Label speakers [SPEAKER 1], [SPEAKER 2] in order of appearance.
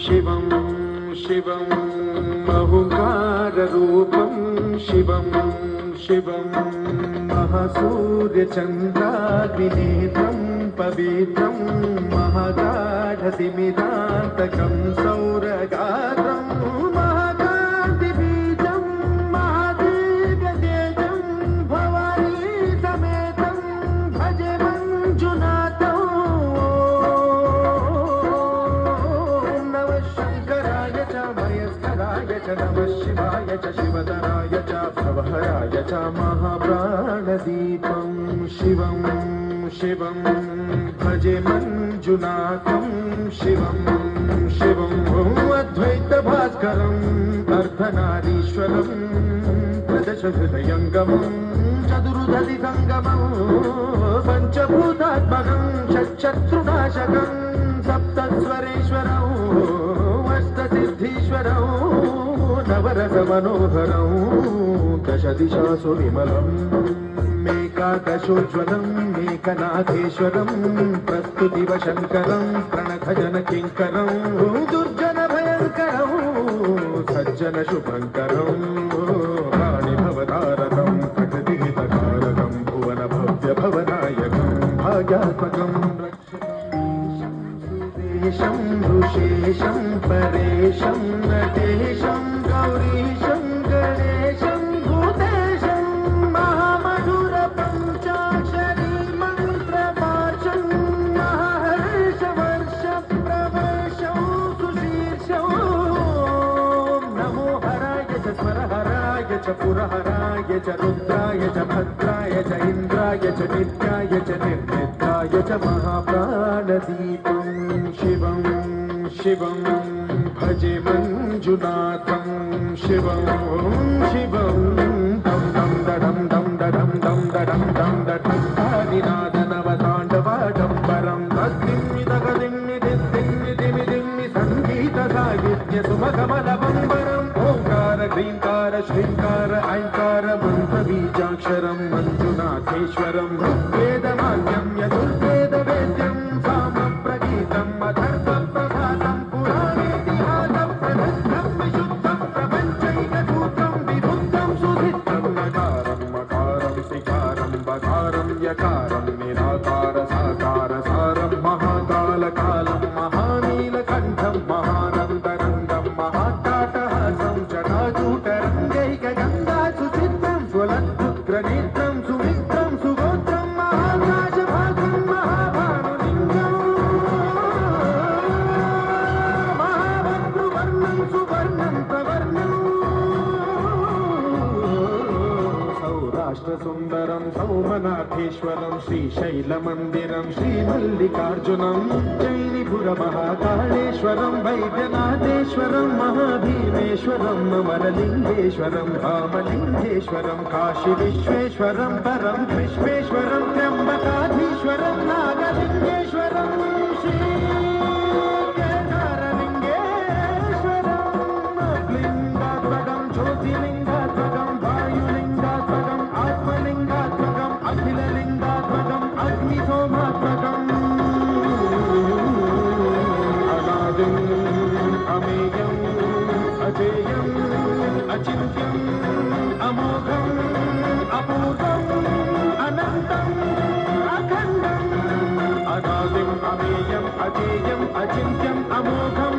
[SPEAKER 1] शिवं शिवं अहुङ्काररूपं शिवं शिवं महासूर्यचन्द्राग्निनेत्रं पवित्रं महागाढतिमिरान्तकं सौरगात्रं महाकान्तिबीजं महादीर्घतेजं भवानी समेतं भजे मञ्जुनाथं नमः शङ्कराय च मयस्कराय च नमः शिवाय च शिवतराय च भवहराय च महाप्राणदीपं शिवं शिवं भजे मञ्जुनाथं शिवं शिवं अद्वैतभास्करम् अर्धनारीश्वरं प्रदशहृदयङ्गमं चतुर्दधिसङ्गमं पञ्चभूतात्मकं षट्शत्रुनाशकं सप्तस्वरेश्वरौ अष्टसिद्धीश्वरौ नवरसमनोहरौ दशदिशासु विमलम् मेकादशोज्ज्वलं मेकनाथेश्वरं प्रस्तुतिवशङ्करं प्रणखजनकिङ्करं दुर्जनभयङ्करं सज्जनशुभङ्करं प्राणिभवतारकं प्रकृतिहितकारकं भुवनभव्यभवनायकं भाग्यात्मकं रक्षेशं ऋषेशं परेशं नटेशं गौरीशं गणेशं भूतेशं महामधुरपञ्चाक्षरी मन्त्रपाशं महर्षवर्षप्रवर्षं सुशीर्षं नमो हराय च स्वरहराय च पुरहराय च रुद्राय च भद्राय च इन्द्राय च नित्याय च निर्निद्राय च महाप्राणदीपं शिवं शिवं भजे मञ्जुनाथं शिवं शिवं दं दं दडं दं दडं दं दडं दं दठक्कादिनादनवताण्डवाडम्बरं तद्दिम्मि दिम्मि सङ्गीतसाहित्यसुमकमलबम्बरम् ओङ्कार ह्रीङ्कार श्रीङ्कार ऐङ्कार मन्त्रबीजाक्षरं मञ्जुनाथेश्वरं ऋग्वेदमाद्यं यजुर्वेदवेद्यं सामप्रगीतम् अथर्वप्रभातं पुराणेतिहासं प्रसिद्धं विशुद्धं प्रपञ्चैकसूत्रं विबुद्धं सुधिद्धं नकारं मकारं सिकारं बकारं यकारं निराकार साकार सारं महाकालकालं महानीलकण्ठं महानन्दरङ्गं महाट्टाटहासं जटाजूटरङ्गैकगङ्गासुचित्रं ज्वलद्रुद्रनेत्रं सुमित्रं सुगोत्रं महाकाशभागं महाभानुलिङ्गं महाभद्रुवर्णं सुवर्णं प्रवर्णं सौराष्ट्रसुन्दरं सौमनाथेश्वरं श्रीशैलमन्दिरं श्रीमल्लिकार्जुनं जैनिपुरमहाकाळेश्वरं वैद्यनाथेश्वरं महाभीमेश्वरं अमरलिङ्गेश्वरं रामलिङ्गेश्वरं काशीविश्वेश्वरं परं विश्वेश्वरं त्र्यम्बकाधीश्वरं नागलिङ्गेश्वरं श्रीकेदारलिङ्गेश्वरं लिङ्गात्मकं ज्योतिलिङ्गात्मकं वायुलिङ्गात्मकम् आत्मलिङ्गात्मकम् अखिललिङ्गात्मकम् अग्निसोमात्मकम् अनादिम् अमेयम् अजेयम् अचिन्त्यम् अमोघम् अपूर्वम् अनन्तम् अखण्डम् अनादिम् अमेयम् अजेयम् अचिन्त्यम् अमोघम्